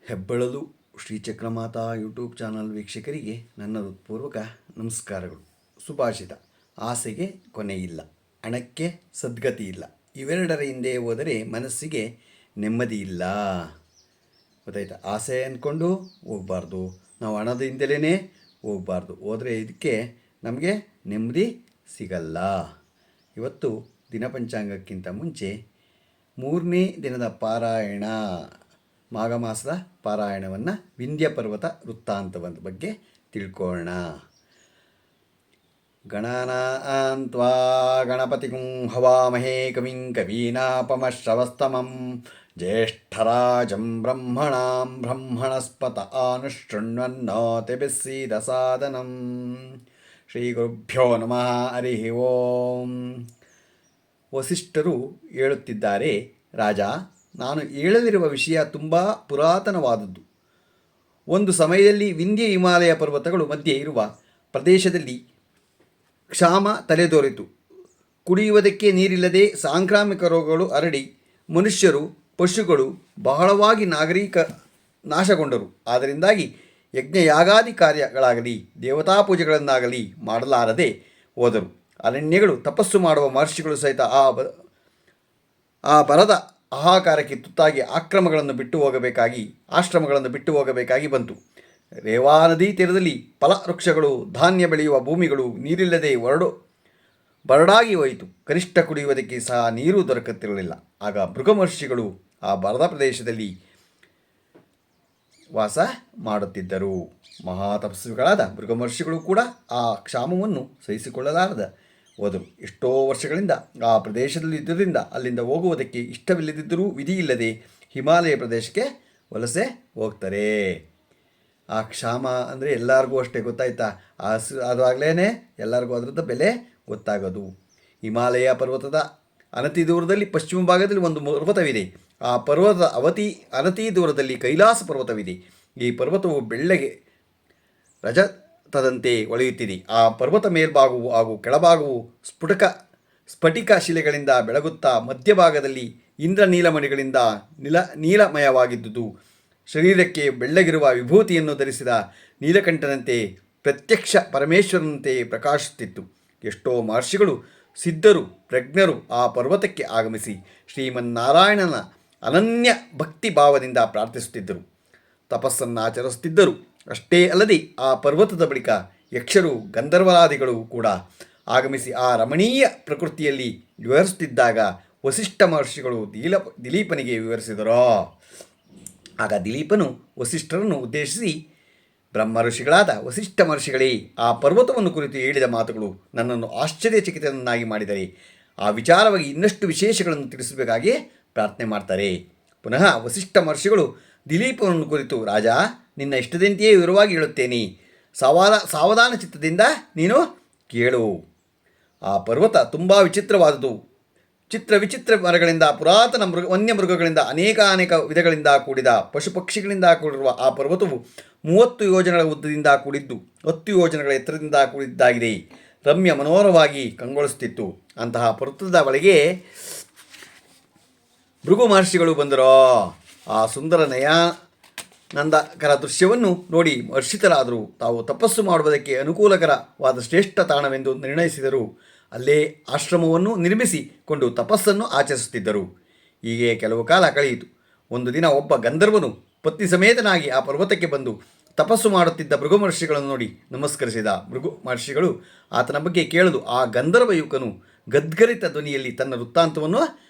ಹೆಬ್ಬಳಲು ಶ್ರೀಚಕ್ರಮಾತಾ YouTube channel ವೀಕ್ಷಕರಿಗೆ ನನ್ನ ಹೃತ್ಪೂರ್ವಕ ನಮಸ್ಕಾರಗಳು. ಸುಭಾಷಿತ: ಆಸೆಗೆ ಕೊನೆಯಿಲ್ಲ, ಹಣಕ್ಕೆ ಸದ್ಗತಿ ಇಲ್ಲ, ಇವೆರಡರ ಹಿಂದೆ ಹೋದರೆ ಮನಸ್ಸಿಗೆ ನೆಮ್ಮದಿ ಇಲ್ಲ. ಗೊತ್ತಾಯ್ತಾ? ಆಸೆ ಅಂದ್ಕೊಂಡು ಹೋಗಬಾರ್ದು, ನಾವು ಹಣದ ಹಿಂದೆಲೇ ಹೋಗಬಾರ್ದು. ಹೋದರೆ ಇದಕ್ಕೆ ನಮಗೆ ನೆಮ್ಮದಿ ಸಿಗಲ್ಲ. ಇವತ್ತು ದಿನಪಂಚಾಂಗಕ್ಕಿಂತ ಮುಂಚೆ 3ನೇ ದಿನದ ಪಾರಾಯಣ, ಮಾಘ ಮಾಸದ ಪಾರಾಯಣವನ್ನು, ವಿಂಧ್ಯ ಪರ್ವತ ವೃತ್ತಾಂತದ ಬಗ್ಗೆ ತಿಳ್ಕೊಳ್ಳೋಣ. ಗಣನಾನ್ತ್ವಾ ಗಣಪತಿಗುಂ ಹವಾಮಹೇ ಕವಿಂ ಕವೀನಾಪಮಶ್ರವಸ್ತಮಂ ಜ್ಯೇಷ್ಠರಾಜಂ ಬ್ರಹ್ಮಣಾಂ ಬ್ರಹ್ಮಣಸ್ಪತ ಆನುಶೃಣ್ವನ್ನೋತಿಭಿಸ್ಸೀದ ಸಾದನಂ. ಶ್ರೀ ಗುರುಭ್ಯೋ ನಮಃ. ಹರಿ ಓಂ. ವಸಿಷ್ಠರು ಹೇಳುತ್ತಿದ್ದಾರೆ: ರಾಜ, ನಾನು ಹೇಳಲಿರುವ ವಿಷಯ ತುಂಬ ಪುರಾತನವಾದದ್ದು. ಒಂದು ಸಮಯದಲ್ಲಿ ವಿಂಧ್ಯ ಹಿಮಾಲಯ ಪರ್ವತಗಳು ಮಧ್ಯೆ ಇರುವ ಪ್ರದೇಶದಲ್ಲಿ ಕ್ಷಾಮ ತಲೆದೋರಿತು. ಕುಡಿಯುವುದಕ್ಕೆ ನೀರಿಲ್ಲದೆ ಸಾಂಕ್ರಾಮಿಕ ರೋಗಗಳು ಹರಡಿ ಮನುಷ್ಯರು, ಪಶುಗಳು ಬಹಳವಾಗಿ ನಾಶಗೊಂಡರು. ಆದ್ದರಿಂದಾಗಿ ಯಜ್ಞಯಾಗಾದಿ ಕಾರ್ಯಗಳಾಗಲಿ ದೇವತಾ ಪೂಜೆಗಳನ್ನಾಗಲಿ ಮಾಡಲಾರದೆ ಹೋದರು. ಅರಣ್ಯಗಳು ತಪಸ್ಸು ಮಾಡುವ ಮಹರ್ಷಿಗಳು ಸಹಿತ ಆ ಬರದ ಹಾಹಾಕಾರಕ್ಕೆ ತುತ್ತಾಗಿ ಆಶ್ರಮಗಳನ್ನು ಬಿಟ್ಟು ಹೋಗಬೇಕಾಗಿ ಬಂತು. ರೇವಾ ನದಿ ತೀರದಲ್ಲಿ ಫಲ ವೃಕ್ಷಗಳು, ಧಾನ್ಯ ಬೆಳೆಯುವ ಭೂಮಿಗಳು ನೀರಿಲ್ಲದೆ ಬರಡಾಗಿ ಹೋಯಿತು. ಕನಿಷ್ಠ ಕುಡಿಯುವುದಕ್ಕೆ ಸಹ ನೀರು ದೊರಕುತ್ತಿರಲಿಲ್ಲ. ಆಗ ಭೃಗು ಮಹರ್ಷಿಗಳು ಆ ಬರದ ಪ್ರದೇಶದಲ್ಲಿ ವಾಸ ಮಾಡುತ್ತಿದ್ದರು. ಮಹಾತಪಸ್ವಿಗಳಾದ ಭೃಗು ಮಹರ್ಷಿಗಳು ಕೂಡ ಆ ಕ್ಷಾಮವನ್ನು ಸಹಿಸಿಕೊಳ್ಳಲಾರದ ಹೋದರು. ಎಷ್ಟೋ ವರ್ಷಗಳಿಂದ ಆ ಪ್ರದೇಶದಲ್ಲಿ ಇದ್ದುದರಿಂದ ಅಲ್ಲಿಂದ ಹೋಗುವುದಕ್ಕೆ ಇಷ್ಟವಿಲ್ಲದಿದ್ದರೂ ವಿಧಿಯಿಲ್ಲದೆ ಹಿಮಾಲಯ ಪ್ರದೇಶಕ್ಕೆ ವಲಸೆ ಹೋಗ್ತಾರೆ. ಆ ಕ್ಷಾಮ ಅಂದರೆ ಎಲ್ಲರಿಗೂ ಅಷ್ಟೇ, ಗೊತ್ತಾಯ್ತಾ? ಅದಾಗಲೇ ಎಲ್ಲರಿಗೂ ಅದರದ್ದು ಬೆಲೆ ಗೊತ್ತಾಗೋದು. ಹಿಮಾಲಯ ಪರ್ವತದ ಅನತಿ ದೂರದಲ್ಲಿ ಪಶ್ಚಿಮ ಭಾಗದಲ್ಲಿ ಒಂದು ಪರ್ವತವಿದೆ. ಆ ಪರ್ವತದ ಅನತಿ ದೂರದಲ್ಲಿ ಕೈಲಾಸ ಪರ್ವತವಿದೆ. ಈ ಪರ್ವತವು ಬೆಳ್ಳಗೆ ರಜತದಂತೆ ಹೊಳೆಯುತ್ತಿದೆ. ಆ ಪರ್ವತ ಮೇಲ್ಭಾಗವು ಹಾಗೂ ಕೆಳಭಾಗವು ಸ್ಫಟಿಕ ಶಿಲೆಗಳಿಂದ ಬೆಳಗುತ್ತಾ ಮಧ್ಯಭಾಗದಲ್ಲಿ ಇಂದ್ರನೀಲಮಣಿಗಳಿಂದ ನೀಲಮಯವಾಗಿದ್ದುದು. ಶರೀರಕ್ಕೆ ಬೆಳ್ಳಗಿರುವ ವಿಭೂತಿಯನ್ನು ಧರಿಸಿದ ನೀಲಕಂಠನಂತೆ, ಪ್ರತ್ಯಕ್ಷ ಪರಮೇಶ್ವರನಂತೆ ಪ್ರಕಾಶಿಸುತ್ತಿತ್ತು. ಎಷ್ಟೋ ಮಹರ್ಷಿಗಳು, ಸಿದ್ಧರು, ಪ್ರಜ್ಞರು ಆ ಪರ್ವತಕ್ಕೆ ಆಗಮಿಸಿ ಶ್ರೀಮನ್ನಾರಾಯಣನ ಅನನ್ಯ ಭಕ್ತಿ ಭಾವದಿಂದ ಪ್ರಾರ್ಥಿಸುತ್ತಿದ್ದರು, ತಪಸ್ಸನ್ನು ಆಚರಿಸುತ್ತಿದ್ದರು. ಅಷ್ಟೇ ಅಲ್ಲದೆ ಆ ಪರ್ವತದ ಬಳಿಕ ಯಕ್ಷರು, ಗಂಧರ್ವರಾದಿಗಳು ಕೂಡ ಆಗಮಿಸಿ ಆ ರಮಣೀಯ ಪ್ರಕೃತಿಯಲ್ಲಿ ವಿವರಿಸುತ್ತಿದ್ದಾಗ ವಸಿಷ್ಠ ಮಹರ್ಷಿಗಳು ದಿಲೀಪನಿಗೆ ವಿವರಿಸಿದರು. ಆಗ ದಿಲೀಪನು ವಸಿಷ್ಠರನ್ನು ಉದ್ದೇಶಿಸಿ: ಬ್ರಹ್ಮ ಋಷಿಗಳಾದ ವಸಿಷ್ಠ ಮಹರ್ಷಿಗಳೇ, ಆ ಪರ್ವತವನ್ನು ಕುರಿತು ಹೇಳಿದ ಮಾತುಗಳು ನನ್ನನ್ನು ಆಶ್ಚರ್ಯಚಕಿತನನ್ನಾಗಿ ಮಾಡಿದರೆ ಆ ವಿಚಾರವಾಗಿ ಇನ್ನಷ್ಟು ವಿಶೇಷಗಳನ್ನು ತಿಳಿಸಬೇಕಾಗಿ ಪ್ರಾರ್ಥನೆ ಮಾಡ್ತಾರೆ. ಪುನಃ ವಸಿಷ್ಠ ಮಹರ್ಷಿಗಳು ದಿಲೀಪನನ್ನು ಕುರಿತು: ರಾಜ, ನಿನ್ನ ಇಷ್ಟದಂತೆಯೇ ವಿವರವಾಗಿ ಹೇಳುತ್ತೇನೆ, ಸಾವಧಾನ ಚಿತ್ತದಿಂದ ನೀನು ಕೇಳು. ಆ ಪರ್ವತ ತುಂಬ ವಿಚಿತ್ರವಾದುದು. ವಿಚಿತ್ರ ಮರಗಳಿಂದ, ಪುರಾತನ ವನ್ಯಮೃಗಗಳಿಂದ, ಅನೇಕ ವಿಧಗಳಿಂದ ಕೂಡಿದ ಪಶು ಪಕ್ಷಿಗಳಿಂದ ಕೂಡಿರುವ ಆ ಪರ್ವತವು 30 ಯೋಜನೆಗಳ ಉದ್ದದಿಂದ ಕೂಡಿದ್ದು 10 ಯೋಜನೆಗಳ ಎತ್ತರದಿಂದ ಕೂಡಿದ್ದಾಗಿದೆ. ರಮ್ಯ ಮನೋಹರವಾಗಿ ಕಂಗೊಳಿಸುತ್ತಿತ್ತು. ಅಂತಹ ಪರ್ವತದ ಒಳಗೆ ಭೃಗು ಮಹರ್ಷಿಗಳು ಬಂದರೋ. ಆ ಸುಂದರ ನಯನಾನಂದಕರ ದೃಶ್ಯವನ್ನು ನೋಡಿ ಹರ್ಷಿತರಾದರು. ತಾವು ತಪಸ್ಸು ಮಾಡುವುದಕ್ಕೆ ಅನುಕೂಲಕರವಾದ ಶ್ರೇಷ್ಠ ತಾಣವೆಂದು ನಿರ್ಣಯಿಸಿದರು. ಅಲ್ಲೇ ಆಶ್ರಮವನ್ನು ನಿರ್ಮಿಸಿಕೊಂಡು ತಪಸ್ಸನ್ನು ಆಚರಿಸುತ್ತಿದ್ದರು. ಹೀಗೆ ಕೆಲವು ಕಾಲ ಕಳೆಯಿತು. ಒಂದು ದಿನ ಒಬ್ಬ ಗಂಧರ್ವನು ಪತ್ನಿ ಸಮೇತನಾಗಿ ಆ ಪರ್ವತಕ್ಕೆ ಬಂದು ತಪಸ್ಸು ಮಾಡುತ್ತಿದ್ದ ಭೃಗು ಮಹರ್ಷಿಗಳನ್ನು ನೋಡಿ ನಮಸ್ಕರಿಸಿದ. ಭೃಗು ಮಹರ್ಷಿಗಳು ಆತನ ಬಗ್ಗೆ ಕೇಳಲು ಆ ಗಂಧರ್ವ ಯುವಕನು ಗದ್ಗರಿತ ಧ್ವನಿಯಲ್ಲಿ ತನ್ನ ವೃತ್ತಾಂತವನ್ನು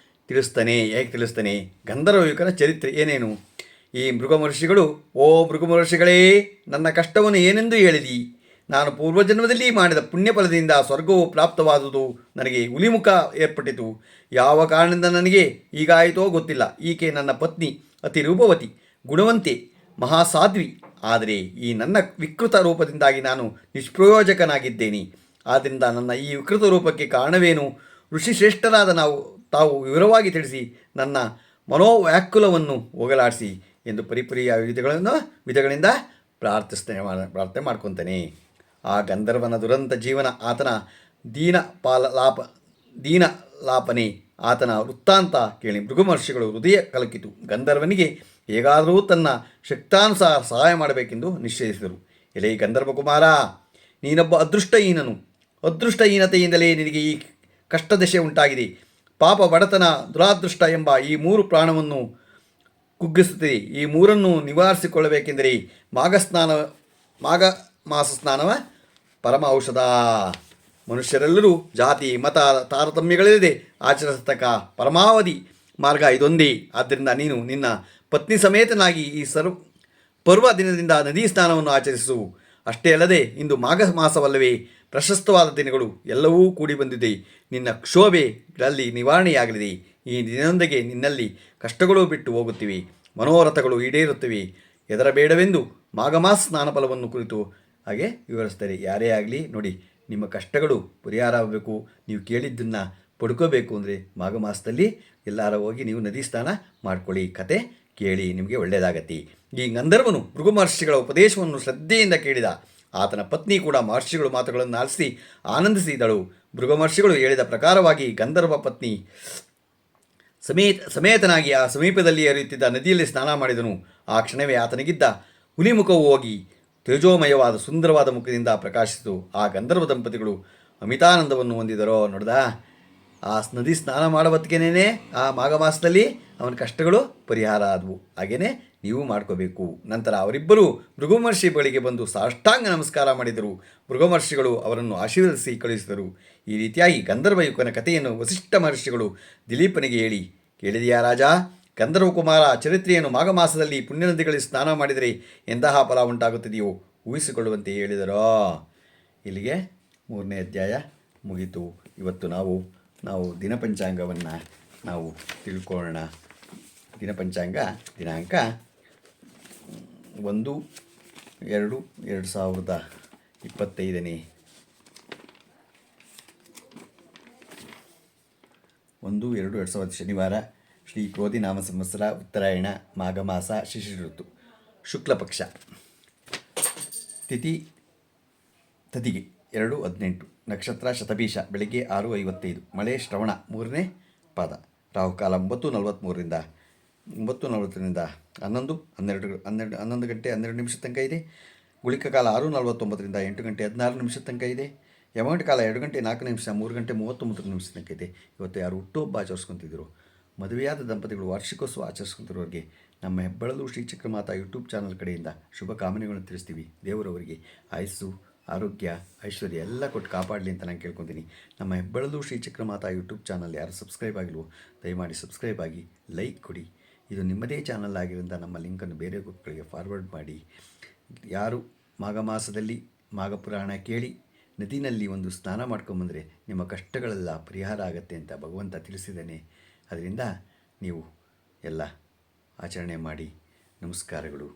ತಿಳಿಸ್ತಾನೆ. ಗಂಧರ್ವ ಯುವಕನ ಚರಿತ್ರೆ ಏನೇನು? ಈ ಭೃಗು ಮಹರ್ಷಿಗಳು: ಓ ಭೃಗು ಮಹರ್ಷಿಗಳೇ, ನನ್ನ ಕಷ್ಟವನ್ನು ಏನೆಂದು ಹೇಳಿದಿ? ನಾನು ಪೂರ್ವಜನ್ಮದಲ್ಲಿ ಮಾಡಿದ ಪುಣ್ಯಫಲದಿಂದ ಸ್ವರ್ಗವು ಪ್ರಾಪ್ತವಾದುದು. ನನಗೆ ಹುಲಿಮುಖ ಏರ್ಪಟ್ಟಿತು. ಯಾವ ಕಾರಣದಿಂದ ನನಗೆ ಹೀಗಾಯಿತೋ ಗೊತ್ತಿಲ್ಲ. ಈಕೆ ನನ್ನ ಪತ್ನಿ, ಅತಿ ರೂಪವತಿ, ಗುಣವಂತೆ, ಮಹಾಸಾಧ್ವಿ. ಆದರೆ ಈ ನನ್ನ ವಿಕೃತ ರೂಪದಿಂದಾಗಿ ನಾನು ನಿಷ್ಪ್ರಯೋಜಕನಾಗಿದ್ದೇನೆ. ಆದ್ದರಿಂದ ನನ್ನ ಈ ವಿಕೃತ ರೂಪಕ್ಕೆ ಕಾರಣವೇನು? ಋಷಿಶ್ರೇಷ್ಠರಾದ ತಾವು ವಿವರವಾಗಿ ತಿಳಿಸಿ ನನ್ನ ಮನೋವ್ಯಾಕುಲವನ್ನು ಹೋಗಲಾಡಿಸಿ ಎಂದು ಪರಿಪರಿಯ ವಿಧಗಳಿಂದ ಪ್ರಾರ್ಥನೆ ಮಾಡ್ಕೊತಾನೆ. ಆ ಗಂಧರ್ವನ ದುರಂತ ಜೀವನ, ಆತನ ದೀನಲಾಪನೆ, ಆತನ ವೃತ್ತಾಂತ ಕೇಳಿ ಭೃಗು ಮಹರ್ಷಿಗಳು ಹೃದಯ ಕಲಕಿತು. ಗಂಧರ್ವನಿಗೆ ಹೇಗಾದರೂ ತನ್ನ ಶಕ್ತಾನುಸಾರ ಸಹಾಯ ಮಾಡಬೇಕೆಂದು ನಿಶ್ಚಯಿಸಿದರು. ಎಲೆ ಗಂಧರ್ವ ಕುಮಾರ, ನೀನೊಬ್ಬ ಅದೃಷ್ಟಹೀನನು. ಅದೃಷ್ಟಹೀನತೆಯಿಂದಲೇ ನಿನಗೆ ಈ ಕಷ್ಟದಶೆ ಉಂಟಾಗಿದೆ. ಪಾಪ, ಬಡತನ, ದುರಾದೃಷ್ಟ ಎಂಬ ಈ ಮೂರು ಪ್ರಾಣವನ್ನು ಕುಗ್ಗಿಸುತ್ತದೆ. ಈ ಮೂರನ್ನು ನಿವಾರಿಸಿಕೊಳ್ಳಬೇಕೆಂದರೆ ಮಾಘ ಮಾಸ ಸ್ನಾನವ ಪರಮ ಔಷಧ. ಮನುಷ್ಯರೆಲ್ಲರೂ ಜಾತಿ ಮತ ತಾರತಮ್ಯಗಳಿಲ್ಲದೆ ಆಚರಿಸತಕ್ಕ ಪರಮಾವಧಿ ಮಾರ್ಗ ಇದೊಂದೇ. ಆದ್ದರಿಂದ ನೀನು ನಿನ್ನ ಪತ್ನಿ ಸಮೇತನಾಗಿ ಈ ಪರ್ವ ದಿನದಿಂದ ನದಿ ಸ್ನಾನವನ್ನು ಆಚರಿಸು. ಅಷ್ಟೇ ಅಲ್ಲದೆ ಇಂದು ಮಾಘ ಮಾಸವಲ್ಲವೇ, ಪ್ರಶಸ್ತವಾದ ದಿನಗಳು ಎಲ್ಲವೂ ಕೂಡಿ ಬಂದಿದೆ. ನಿನ್ನ ಕ್ಷೋಭೆಗಳಲ್ಲಿ ನಿವಾರಣೆಯಾಗಲಿದೆ. ಈ ದಿನದೊಂದಿಗೆ ನಿನ್ನಲ್ಲಿ ಕಷ್ಟಗಳು ಬಿಟ್ಟು ಹೋಗುತ್ತಿವೆ, ಮನೋರಥಗಳು ಈಡೇರುತ್ತಿವೆ. ಹೆದರಬೇಡವೆಂದು ಮಾಘಮಾಸ ಸ್ನಾನ ಫಲವನ್ನು ಕುರಿತು ಹಾಗೆ ವಿವರಿಸ್ತಾರೆ. ಯಾರೇ ಆಗಲಿ ನೋಡಿ, ನಿಮ್ಮ ಕಷ್ಟಗಳು ಪರಿಹಾರ ಆಗಬೇಕು, ನೀವು ಕೇಳಿದ್ದನ್ನು ಪಡ್ಕೋಬೇಕು ಅಂದರೆ ಮಾಘ ಮಾಸದಲ್ಲಿ ಎಲ್ಲಾರ ಹೋಗಿ ನೀವು ನದಿ ಸ್ನಾನ ಮಾಡ್ಕೊಳ್ಳಿ. ಕತೆ ಕೇಳಿ, ನಿಮಗೆ ಒಳ್ಳೆಯದಾಗತ್ತೆ. ಈ ಗಂಧರ್ವನು ಭೃಗು ಮಹರ್ಷಿಗಳ ಉಪದೇಶವನ್ನು ಶ್ರದ್ಧೆಯಿಂದ ಕೇಳಿದ. ಆತನ ಪತ್ನಿ ಕೂಡ ಮಹರ್ಷಿಗಳು ಮಾತುಗಳನ್ನು ಆಲಿಸಿ ಆನಂದಿಸಿದಳು. ಭೃಗು ಮಹರ್ಷಿಗಳು ಹೇಳಿದ ಪ್ರಕಾರವಾಗಿ ಗಂಧರ್ವ ಪತ್ನಿ ಸಮೇತನಾಗಿ ಆ ಸಮೀಪದಲ್ಲಿ ಹರಿಯುತ್ತಿದ್ದ ನದಿಯಲ್ಲಿ ಸ್ನಾನ ಮಾಡಿದನು. ಆ ಕ್ಷಣವೇ ಆತನಿಗಿದ್ದ ಹುಲಿಮುಖವು ಹೋಗಿ ತೇಜೋಮಯವಾದ ಸುಂದರವಾದ ಮುಖದಿಂದ ಪ್ರಕಾಶಿಸಿತು. ಆ ಗಂಧರ್ವ ದಂಪತಿಗಳು ಅಮಿತಾನಂದವನ್ನು ಹೊಂದಿದರೋ ನೋಡ್ದ. ಆ ನದಿ ಸ್ನಾನ ಮಾಡಬತ್ತಿಗೆನೇ ಆ ಮಾಘ ಮಾಸದಲ್ಲಿ ಅವನ ಕಷ್ಟಗಳು ಪರಿಹಾರ ಆದವು. ಹಾಗೆಯೇ ನೀವು ಮಾಡ್ಕೋಬೇಕು. ನಂತರ ಅವರಿಬ್ಬರು ಭೃಗುಮಹರ್ಷಿ ಬಳಿಗೆ ಬಂದು ಸಾಷ್ಟಾಂಗ ನಮಸ್ಕಾರ ಮಾಡಿದರು. ಭೃಗುಮಹರ್ಷಿಗಳು ಅವರನ್ನು ಆಶೀರ್ವದಿಸಿ ಕಳುಹಿಸಿದರು. ಈ ರೀತಿಯಾಗಿ ಗಂಧರ್ವ ಯುಗನ ಕಥೆಯನ್ನು ವಸಿಷ್ಠ ಮಹರ್ಷಿಗಳು ದಿಲೀಪನಿಗೆ ಹೇಳಿ, ಕೇಳಿದೆಯಾ ರಾಜ? ಗಂಧರ್ವ ಕುಮಾರ ಚರಿತ್ರೆಯನ್ನು ಮಾಘ ಮಾಸದಲ್ಲಿ ಪುಣ್ಯನದಿಗಳಲ್ಲಿ ಸ್ನಾನ ಮಾಡಿದರೆ ಎಂತಹ ಫಲ ಉಂಟಾಗುತ್ತದೆಯೋ ಊಹಿಸಿಕೊಳ್ಳುವಂತೆ ಹೇಳಿದರೋ. ಇಲ್ಲಿಗೆ 3ನೇ ಅಧ್ಯಾಯ ಮುಗಿತು. ಇವತ್ತು ನಾವು ದಿನಪಂಚಾಂಗವನ್ನು ನಾವು ತಿಳ್ಕೊಳ್ಳೋಣ. ದಿನಪಂಚಾಂಗ ದಿನಾಂಕ 1/2/2025 1/2/2025 ಶನಿವಾರ, ಶ್ರೀ ಕ್ರೋಧಿ ನಾಮ ಸಂವತ್ಸರ, ಉತ್ತರಾಯಣ, ಮಾಘ ಮಾಸ, ಶಿಶಿರ ಋತು, ಶುಕ್ಲಪಕ್ಷ, ತಿಥಿ ತದಿಗೆ 2:18, ನಕ್ಷತ್ರ ಶತಭೀಷ, ಬೆಳಗ್ಗೆ 6:55, ಮಳೆ ಶ್ರವಣ 3ನೇ ಪಾದ, ರಾಹುಕಾಲ 9:43ರಿಂದ 11 ಗಂಟೆ 12 ನಿಮಿಷ ತನಕ ಇದೆ. ಗುಳಿಕ ಕಾಲ 6:49ರಿಂದ 8 ಗಂಟೆ 16 ನಿಮಿಷ ತನಕ ಇದೆ. ಯಮಗಂಟ ಕಾಲ 2 ಗಂಟೆ 4 ನಿಮಿಷ 3 ಗಂಟೆ 39 ನಿಮಿಷ ತನಕ ಇದೆ. ಇವತ್ತು ಯಾರು ಹುಟ್ಟುಹಬ್ಬ ಆಚರಿಸ್ಕೊತಿದ್ರು, ಮದುವೆಯಾದ ದಂಪತಿಗಳು ವಾರ್ಷಿಕೋತ್ಸವ ಆಚರಿಸ್ಕೊತಿರೋರಿಗೆ ನಮ್ಮ ಹೆಬ್ಬಳಲು ಶ್ರೀ ಚಕ್ರಮಾತಾ ಯೂಟ್ಯೂಬ್ ಚಾನಲ್ ಕಡೆಯಿಂದ ಶುಭ ಕಾಮನೆಗಳನ್ನು ತಿಳಿಸ್ತೀವಿ. ದೇವರವರಿಗೆ ಆಯಸ್ಸು, ಆರೋಗ್ಯ, ಐಶ್ವರ್ಯ ಎಲ್ಲ ಕೊಟ್ಟು ಕಾಪಾಡಲಿ ಅಂತ ನಾನು ಕೇಳ್ಕೊತೀನಿ. ನಮ್ಮ ಹೆಬ್ಬಳಲು ಶ್ರೀ ಚಕ್ರಮಾತಾ ಯೂಟ್ಯೂಬ್ ಚಾನಲ್ ಯಾರು ಸಬ್ಸ್ಕ್ರೈಬ್ ಆಗಿಲ್ವೋ ದಯಮಾಡಿ ಸಬ್ಸ್ಕ್ರೈಬ್ ಆಗಿ, ಲೈಕ್ ಕೊಡಿ. ಇದು ನಿಮ್ಮದೇ ಚಾನಲ್ ಆಗಿರೋದ್ರಿಂದ ನಮ್ಮ ಲಿಂಕನ್ನು ಬೇರೆ ಗ್ರೂಪ್ಗಳಿಗೆ ಫಾರ್ವರ್ಡ್ ಮಾಡಿ. ಯಾರು ಮಾಘ ಮಾಸದಲ್ಲಿ ಮಾಘ ಪುರಾಣ ಕೇಳಿ ನದಿನಲ್ಲಿ ಒಂದು ಸ್ನಾನ ಮಾಡ್ಕೊಂಬಂದರೆ ನಿಮ್ಮ ಕಷ್ಟಗಳೆಲ್ಲ ಪರಿಹಾರ ಆಗತ್ತೆ ಅಂತ ಭಗವಂತ ತಿಳಿಸಿದ್ದಾನೆ. ಅದರಿಂದ ನೀವು ಎಲ್ಲ ಆಚರಣೆ ಮಾಡಿ. ನಮಸ್ಕಾರಗಳು.